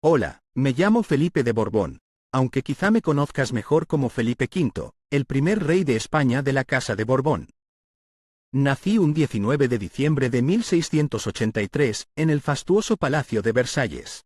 Hola, me llamo Felipe de Borbón, aunque quizá me conozcas mejor como Felipe V, el primer rey de España de la Casa de Borbón. Nací un 19 de diciembre de 1683 en el fastuoso Palacio de Versalles.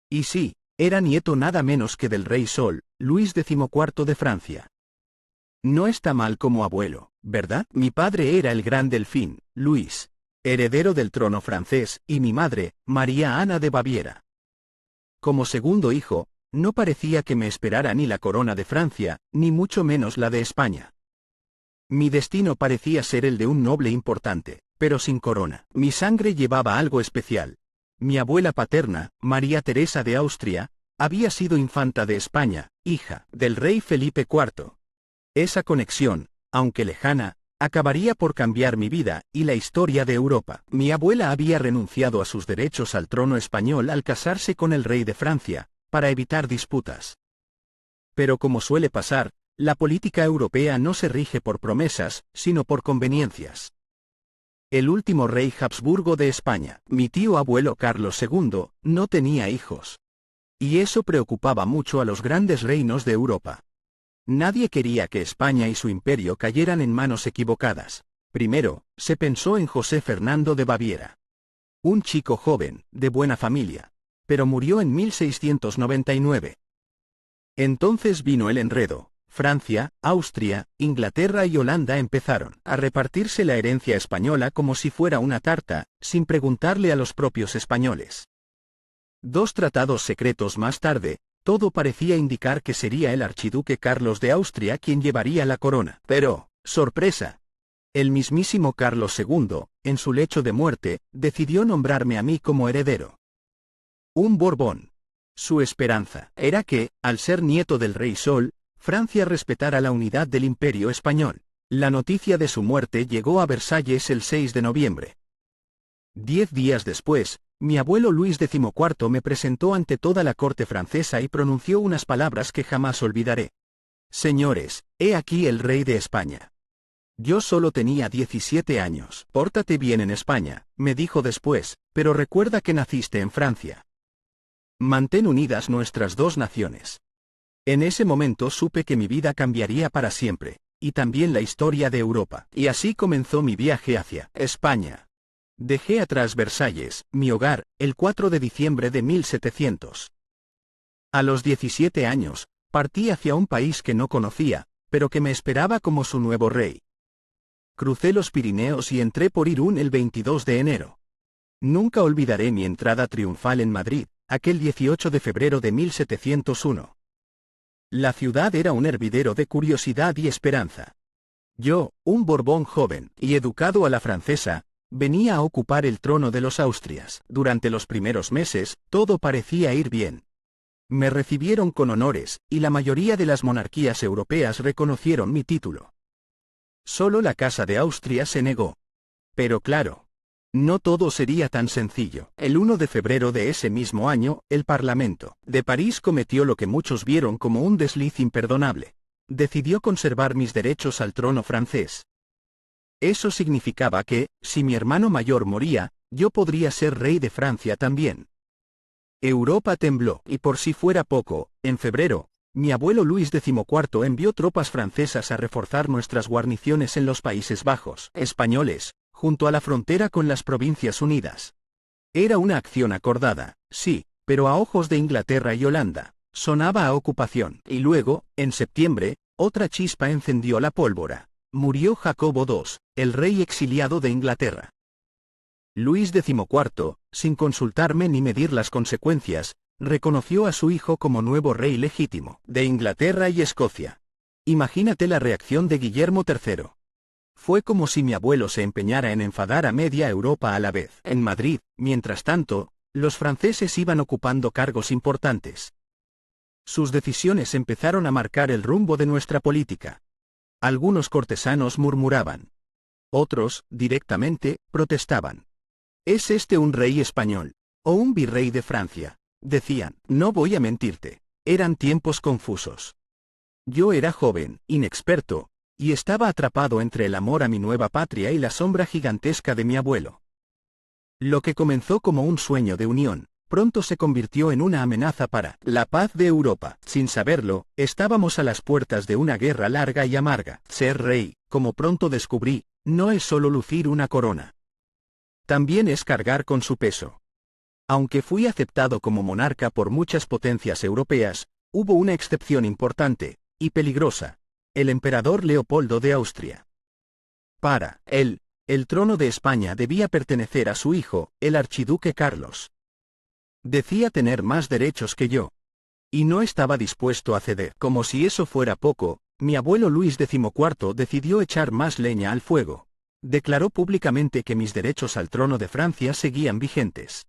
Y sí, era nieto nada menos que del rey Sol, Luis XIV de Francia. No está mal como abuelo, ¿verdad? Mi padre era el gran Delfín, Luis, heredero del trono francés, y mi madre, María Ana de Baviera. Como segundo hijo, no parecía que me esperara ni la corona de Francia, ni mucho menos la de España. Mi destino parecía ser el de un noble importante, pero sin corona. Mi sangre llevaba algo especial. Mi abuela paterna, María Teresa de Austria, había sido infanta de España, hija del rey Felipe IV. Esa conexión, aunque lejana, acabaría por cambiar mi vida y la historia de Europa. Mi abuela había renunciado a sus derechos al trono español al casarse con el rey de Francia, para evitar disputas. Pero como suele pasar, la política europea no se rige por promesas, sino por conveniencias. El último rey Habsburgo de España, mi tío abuelo Carlos II, no tenía hijos. Y eso preocupaba mucho a los grandes reinos de Europa. Nadie quería que España y su imperio cayeran en manos equivocadas. Primero, se pensó en José Fernando de Baviera. Un chico joven, de buena familia, pero murió en 1699. Entonces vino el enredo. Francia, Austria, Inglaterra y Holanda empezaron a repartirse la herencia española como si fuera una tarta, sin preguntarle a los propios españoles. 2 tratados secretos más tarde, todo parecía indicar que sería el archiduque Carlos de Austria quien llevaría la corona. Pero, sorpresa. El mismísimo Carlos II, en su lecho de muerte, decidió nombrarme a mí como heredero. Un Borbón. Su esperanza era que, al ser nieto del rey Sol, Francia respetara la unidad del imperio español. La noticia de su muerte llegó a Versalles el 6 de noviembre. 10 días después, mi abuelo Luis XIV me presentó ante toda la corte francesa y pronunció unas palabras que jamás olvidaré. Señores, he aquí el rey de España. Yo solo tenía 17 años. Pórtate bien en España, me dijo después, pero recuerda que naciste en Francia. Mantén unidas nuestras dos naciones. En ese momento supe que mi vida cambiaría para siempre, y también la historia de Europa. Y así comenzó mi viaje hacia España. Dejé atrás Versalles, mi hogar, el 4 de diciembre de 1700. A los 17 años, partí hacia un país que no conocía, pero que me esperaba como su nuevo rey. Crucé los Pirineos y entré por Irún el 22 de enero. Nunca olvidaré mi entrada triunfal en Madrid, aquel 18 de febrero de 1701. La ciudad era un hervidero de curiosidad y esperanza. Yo, un Borbón joven y educado a la francesa, venía a ocupar el trono de los Austrias. Durante los primeros meses, todo parecía ir bien. Me recibieron con honores, y la mayoría de las monarquías europeas reconocieron mi título. Solo la Casa de Austria se negó. Pero claro, no todo sería tan sencillo. El 1 de febrero de ese mismo año, el Parlamento de París cometió lo que muchos vieron como un desliz imperdonable. Decidió conservar mis derechos al trono francés. Eso significaba que, si mi hermano mayor moría, yo podría ser rey de Francia también. Europa tembló, y por si fuera poco, en febrero, mi abuelo Luis XIV envió tropas francesas a reforzar nuestras guarniciones en los Países Bajos españoles, junto a la frontera con las Provincias Unidas. Era una acción acordada, sí, pero a ojos de Inglaterra y Holanda, sonaba a ocupación. Y luego, en septiembre, otra chispa encendió la pólvora. Murió Jacobo II, el rey exiliado de Inglaterra. Luis XIV, sin consultarme ni medir las consecuencias, reconoció a su hijo como nuevo rey legítimo de Inglaterra y Escocia. Imagínate la reacción de Guillermo III. Fue como si mi abuelo se empeñara en enfadar a media Europa a la vez. En Madrid, mientras tanto, los franceses iban ocupando cargos importantes. Sus decisiones empezaron a marcar el rumbo de nuestra política. Algunos cortesanos murmuraban. Otros, directamente, protestaban. ¿Es este un rey español? ¿O un virrey de Francia? Decían. No voy a mentirte. Eran tiempos confusos. Yo era joven, inexperto, y estaba atrapado entre el amor a mi nueva patria y la sombra gigantesca de mi abuelo. Lo que comenzó como un sueño de unión, pronto se convirtió en una amenaza para la paz de Europa. Sin saberlo, estábamos a las puertas de una guerra larga y amarga. Ser rey, como pronto descubrí, no es solo lucir una corona. También es cargar con su peso. Aunque fui aceptado como monarca por muchas potencias europeas, hubo una excepción importante, y peligrosa: el emperador Leopoldo de Austria. Para él, el trono de España debía pertenecer a su hijo, el archiduque Carlos. Decía tener más derechos que yo. Y no estaba dispuesto a ceder. Como si eso fuera poco, mi abuelo Luis XIV decidió echar más leña al fuego. Declaró públicamente que mis derechos al trono de Francia seguían vigentes.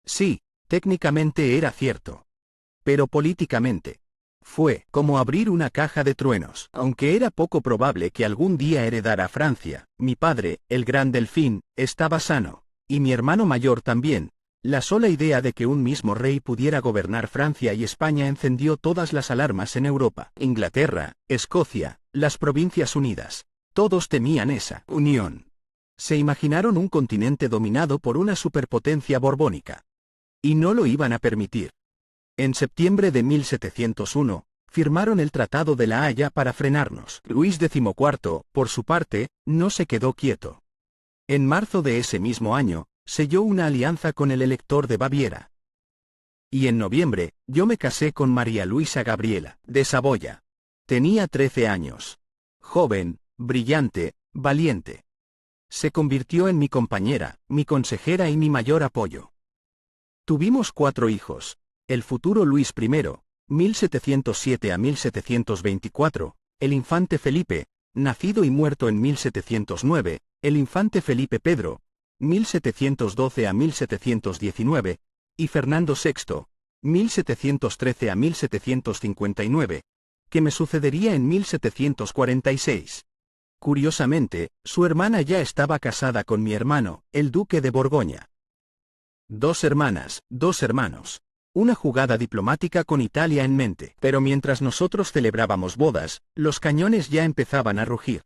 Sí, técnicamente era cierto. Pero políticamente, fue como abrir una caja de truenos. Aunque era poco probable que algún día heredara Francia, mi padre, el gran Delfín, estaba sano, y mi hermano mayor también. La sola idea de que un mismo rey pudiera gobernar Francia y España encendió todas las alarmas en Europa. Inglaterra, Escocia, las Provincias Unidas. Todos temían esa unión. Se imaginaron un continente dominado por una superpotencia borbónica. Y no lo iban a permitir. En septiembre de 1701, firmaron el Tratado de la Haya para frenarnos. Luis XIV, por su parte, no se quedó quieto. En marzo de ese mismo año, selló una alianza con el Elector de Baviera. Y en noviembre, yo me casé con María Luisa Gabriela, de Saboya. Tenía 13 años. Joven, brillante, valiente. Se convirtió en mi compañera, mi consejera y mi mayor apoyo. Tuvimos 4 hijos: el futuro Luis I, 1707 a 1724, el infante Felipe, nacido y muerto en 1709, el infante Felipe Pedro, 1712 a 1719, y Fernando VI, 1713 a 1759, que me sucedería en 1746. Curiosamente, su hermana ya estaba casada con mi hermano, el duque de Borgoña. 2 hermanas, 2 hermanos. Una jugada diplomática con Italia en mente. Pero mientras nosotros celebrábamos bodas, los cañones ya empezaban a rugir.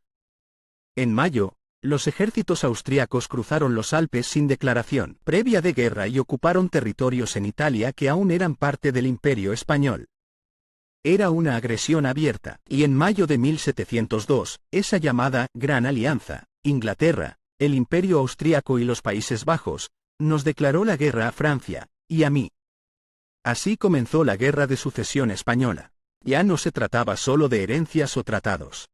En mayo, los ejércitos austriacos cruzaron los Alpes sin declaración previa de guerra y ocuparon territorios en Italia que aún eran parte del Imperio español. Era una agresión abierta, y en mayo de 1702, esa llamada Gran Alianza, Inglaterra, el Imperio Austriaco y los Países Bajos, nos declaró la guerra a Francia, y a mí. Así comenzó la Guerra de Sucesión Española. Ya no se trataba solo de herencias o tratados.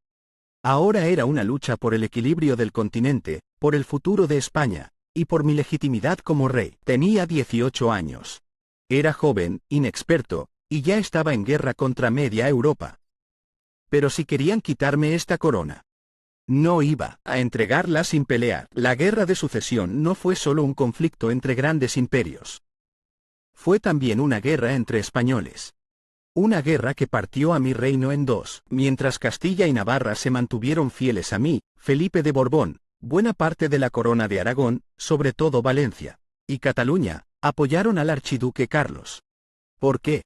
Ahora era una lucha por el equilibrio del continente, por el futuro de España, y por mi legitimidad como rey. Tenía 18 años. Era joven, inexperto, y ya estaba en guerra contra media Europa. Pero si querían quitarme esta corona, no iba a entregarla sin pelear. La Guerra de Sucesión no fue solo un conflicto entre grandes imperios. Fue también una guerra entre españoles. Una guerra que partió a mi reino en 2. Mientras Castilla y Navarra se mantuvieron fieles a mí, Felipe de Borbón, buena parte de la corona de Aragón, sobre todo Valencia, y Cataluña, apoyaron al archiduque Carlos. ¿Por qué?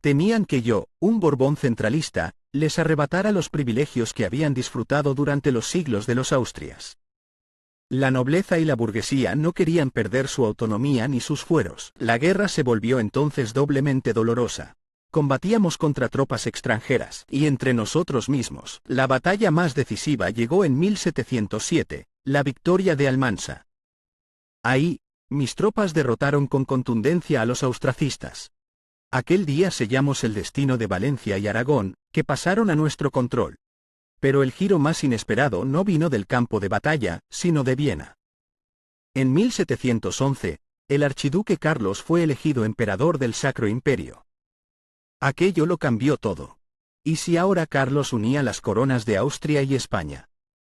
Temían que yo, un Borbón centralista, les arrebatara los privilegios que habían disfrutado durante los siglos de los Austrias. La nobleza y la burguesía no querían perder su autonomía ni sus fueros. La guerra se volvió entonces doblemente dolorosa. Combatíamos contra tropas extranjeras y entre nosotros mismos. La batalla más decisiva llegó en 1707, la victoria de Almansa. Ahí, mis tropas derrotaron con contundencia a los austracistas. Aquel día sellamos el destino de Valencia y Aragón, que pasaron a nuestro control. Pero el giro más inesperado no vino del campo de batalla, sino de Viena. En 1711, el archiduque Carlos fue elegido emperador del Sacro Imperio. Aquello lo cambió todo. ¿Y si ahora Carlos unía las coronas de Austria y España?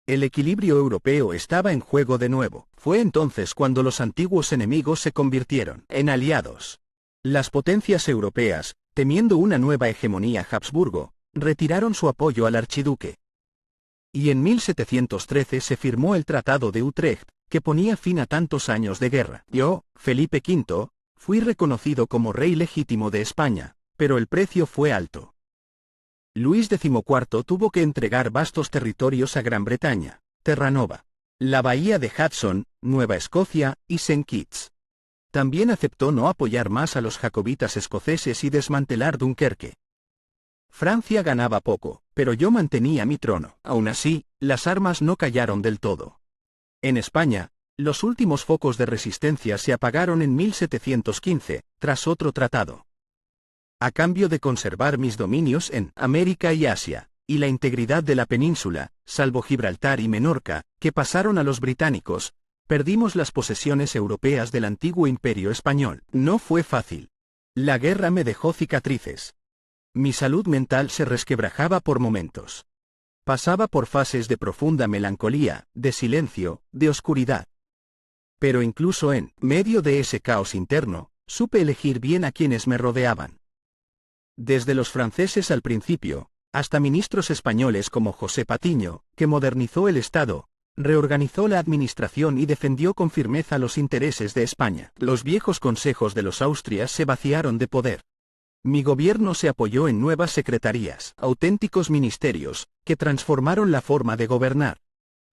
El equilibrio europeo estaba en juego de nuevo. Fue entonces cuando los antiguos enemigos se convirtieron en aliados. Las potencias europeas, temiendo una nueva hegemonía Habsburgo, retiraron su apoyo al archiduque. Y en 1713 se firmó el Tratado de Utrecht, que ponía fin a tantos años de guerra. Yo, Felipe V, fui reconocido como rey legítimo de España, pero el precio fue alto. Luis XIV tuvo que entregar vastos territorios a Gran Bretaña, Terranova, la bahía de Hudson, Nueva Escocia y St. Kitts. También aceptó no apoyar más a los jacobitas escoceses y desmantelar Dunkerque. Francia ganaba poco, pero yo mantenía mi trono. Aún así, las armas no callaron del todo. En España, los últimos focos de resistencia se apagaron en 1715, tras otro tratado. A cambio de conservar mis dominios en América y Asia, y la integridad de la península, salvo Gibraltar y Menorca, que pasaron a los británicos, perdimos las posesiones europeas del antiguo imperio español. No fue fácil. La guerra me dejó cicatrices. Mi salud mental se resquebrajaba por momentos. Pasaba por fases de profunda melancolía, de silencio, de oscuridad. Pero incluso en medio de ese caos interno, supe elegir bien a quienes me rodeaban. Desde los franceses al principio, hasta ministros españoles como José Patiño, que modernizó el Estado, reorganizó la administración y defendió con firmeza los intereses de España. Los viejos consejos de los Austrias se vaciaron de poder. Mi gobierno se apoyó en nuevas secretarías, auténticos ministerios, que transformaron la forma de gobernar.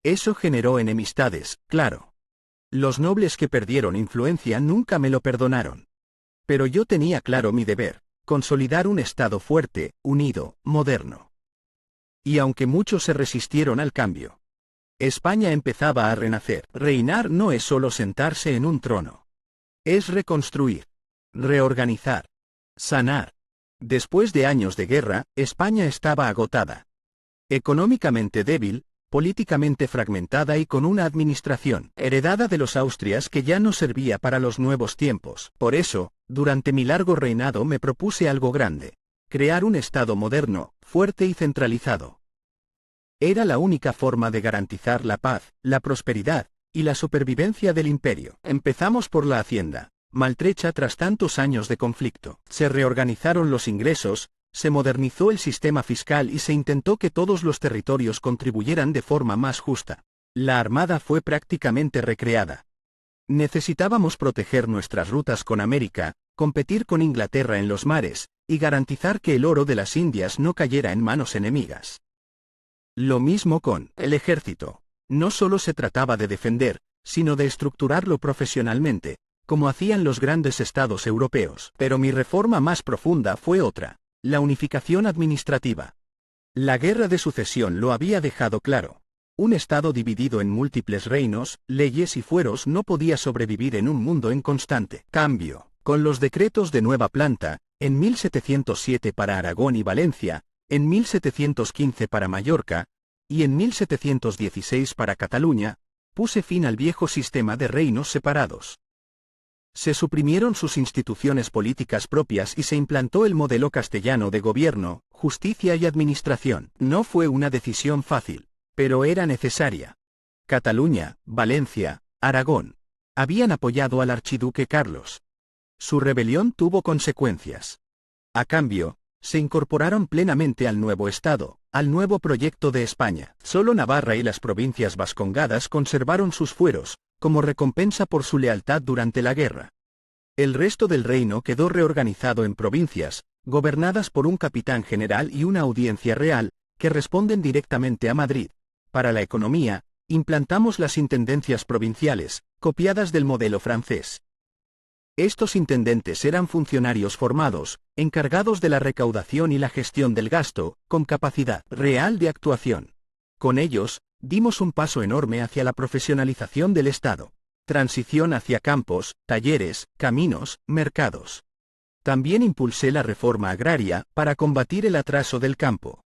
Eso generó enemistades, claro. Los nobles que perdieron influencia nunca me lo perdonaron. Pero yo tenía claro mi deber: consolidar un Estado fuerte, unido, moderno. Y aunque muchos se resistieron al cambio, España empezaba a renacer. Reinar no es solo sentarse en un trono. Es reconstruir, reorganizar, sanar. Después de años de guerra, España estaba agotada. Económicamente débil, políticamente fragmentada y con una administración heredada de los Austrias que ya no servía para los nuevos tiempos. Por eso, durante mi largo reinado me propuse algo grande: crear un Estado moderno, fuerte y centralizado. Era la única forma de garantizar la paz, la prosperidad y la supervivencia del imperio. Empezamos por la hacienda, maltrecha tras tantos años de conflicto. Se reorganizaron los ingresos, se modernizó el sistema fiscal y se intentó que todos los territorios contribuyeran de forma más justa. La armada fue prácticamente recreada. Necesitábamos proteger nuestras rutas con América, competir con Inglaterra en los mares, y garantizar que el oro de las Indias no cayera en manos enemigas. Lo mismo con el ejército. No solo se trataba de defender, sino de estructurarlo profesionalmente, como hacían los grandes estados europeos. Pero mi reforma más profunda fue otra: la unificación administrativa. La guerra de sucesión lo había dejado claro. Un estado dividido en múltiples reinos, leyes y fueros no podía sobrevivir en un mundo en constante cambio. Con los decretos de nueva planta, en 1707 para Aragón y Valencia, en 1715 para Mallorca, y en 1716 para Cataluña, puse fin al viejo sistema de reinos separados. Se suprimieron sus instituciones políticas propias y se implantó el modelo castellano de gobierno, justicia y administración. No fue una decisión fácil, pero era necesaria. Cataluña, Valencia, Aragón habían apoyado al archiduque Carlos. Su rebelión tuvo consecuencias. A cambio, se incorporaron plenamente al nuevo Estado, al nuevo proyecto de España. Solo Navarra y las provincias vascongadas conservaron sus fueros, como recompensa por su lealtad durante la guerra. El resto del reino quedó reorganizado en provincias, gobernadas por un capitán general y una audiencia real, que responden directamente a Madrid. Para la economía, implantamos las intendencias provinciales, copiadas del modelo francés. Estos intendentes eran funcionarios formados, encargados de la recaudación y la gestión del gasto, con capacidad real de actuación. Con ellos, dimos un paso enorme hacia la profesionalización del Estado. Transición hacia campos, talleres, caminos, mercados. También impulsé la reforma agraria, para combatir el atraso del campo.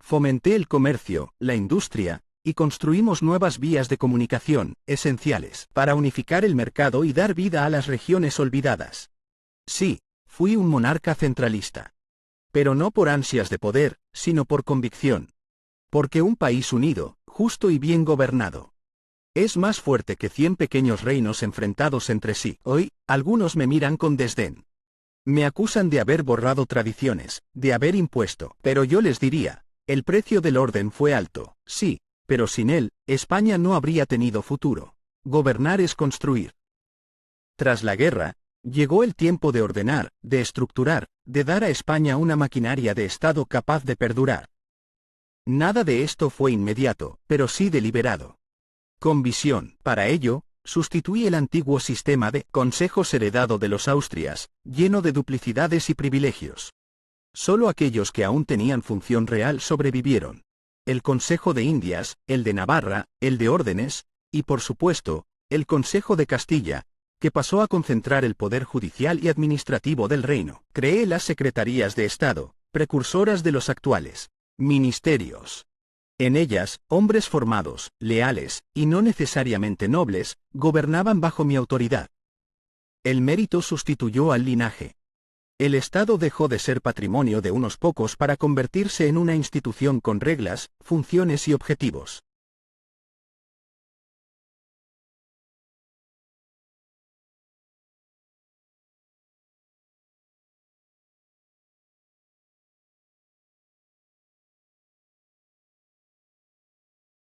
Fomenté el comercio, la industria, y construimos nuevas vías de comunicación, esenciales para unificar el mercado y dar vida a las regiones olvidadas. Sí, fui un monarca centralista. Pero no por ansias de poder, sino por convicción. Porque un país unido, justo y bien gobernado, es más fuerte que 100 pequeños reinos enfrentados entre sí. Hoy, algunos me miran con desdén. Me acusan de haber borrado tradiciones, de haber impuesto. Pero yo les diría, el precio del orden fue alto, sí, pero sin él, España no habría tenido futuro. Gobernar es construir. Tras la guerra, Llegó el tiempo de ordenar, de estructurar, de dar a España una maquinaria de Estado capaz de perdurar. Nada de esto fue inmediato, pero sí deliberado. Con visión, para ello, sustituí el antiguo sistema de consejos heredado de los Austrias, lleno de duplicidades y privilegios. Solo aquellos que aún tenían función real sobrevivieron. El Consejo de Indias, el de Navarra, el de Órdenes, y por supuesto, el Consejo de Castilla, que pasó a concentrar el poder judicial y administrativo del reino. Creé las secretarías de Estado, precursoras de los actuales ministerios. En ellas, hombres formados, leales, y no necesariamente nobles, gobernaban bajo mi autoridad. El mérito sustituyó al linaje. El Estado dejó de ser patrimonio de unos pocos para convertirse en una institución con reglas, funciones y objetivos.